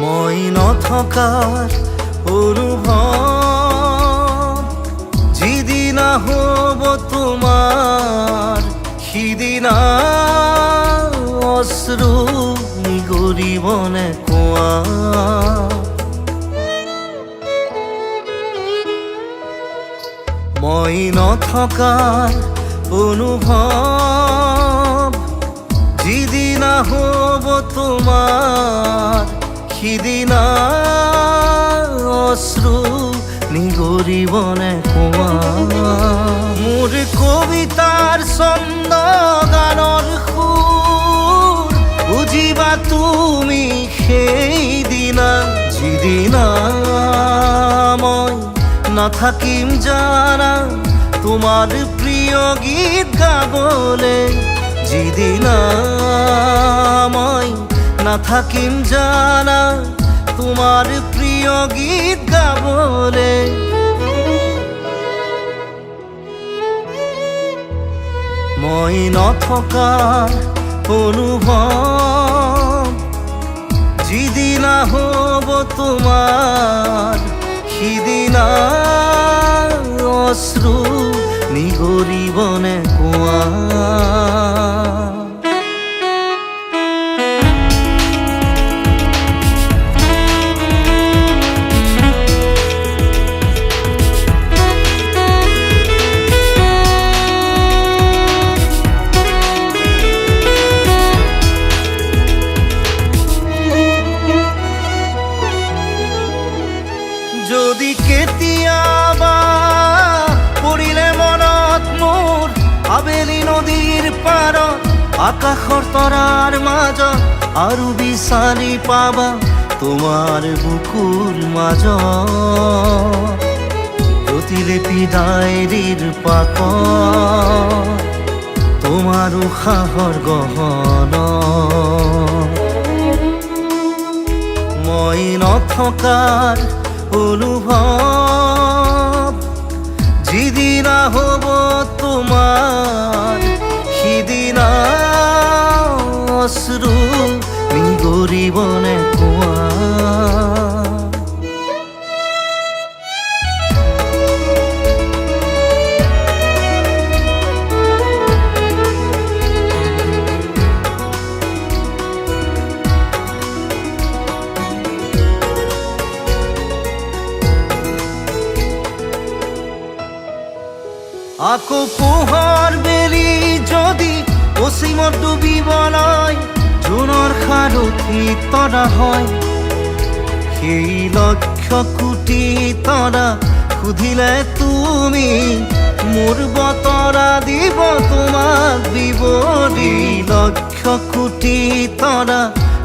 মই নথকাৰ অনুভৱ যিদিনা হ'ব তোমাৰ সিদিনা অশ্ৰু নিগৰিবনে কোৱা। মই নথকাৰ অনুভৱ যিদিনা হ'ব তোমাৰ সিদিনা অশ্ৰু নিগৰিবনে কোৱা। মোৰ কবিতাৰ ছন্দ গানৰ সুৰ বুজিবা তুমি সেইদিনা যিদিনা মই নাথাকিম জানা তোমাৰ প্ৰিয় গীত গাবলে। যিদিনা মই নাথাকিম জানা তোমাৰ প্ৰিয় গীত গাবলে। মই নথকাৰ অনুভৱ যিদিনা হ'ব তোমাৰ সিদিনা অশ্ৰু নিগৰিবনে কোৱা। যদি কেতিয়াবা পৰিলে মনত মোৰ আবেলি নদীৰ পাৰত আকাশৰ তৰাৰ মাজত আৰু বিচাৰি পাবা তোমাৰ বুকুৰ মাজত প্ৰতিলিপি ডায়েৰীৰ পাকত তোমাৰ উশাহৰ গহনা। মই নথকাৰ অনুভৱ যিদিনা হ'ব তোমাৰ সিদিনা অশ্ৰু নিগৰিবনে কোৱা। আকৌ পোহৰ বেলি যদি অসীমত ডুবিবলৈ জোনৰ সাৰথি তৰা হয় সেই লক্ষ কোটি তৰা সুধিলে তুমি মোৰ বতৰা দিব তোমাক বিৱৰি। লক্ষ কোটি তৰা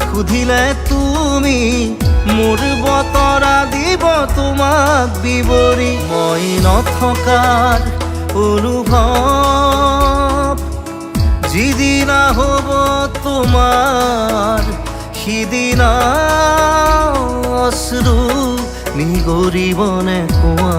সুধিলে তুমি মোৰ বতৰা দিব তোমাক বিৱৰি। মই নথকাৰ অনুভৱ যিদিনা হ'ব তোমাৰ সিদিনা অশ্ৰু নিগৰিবনে কোৱা।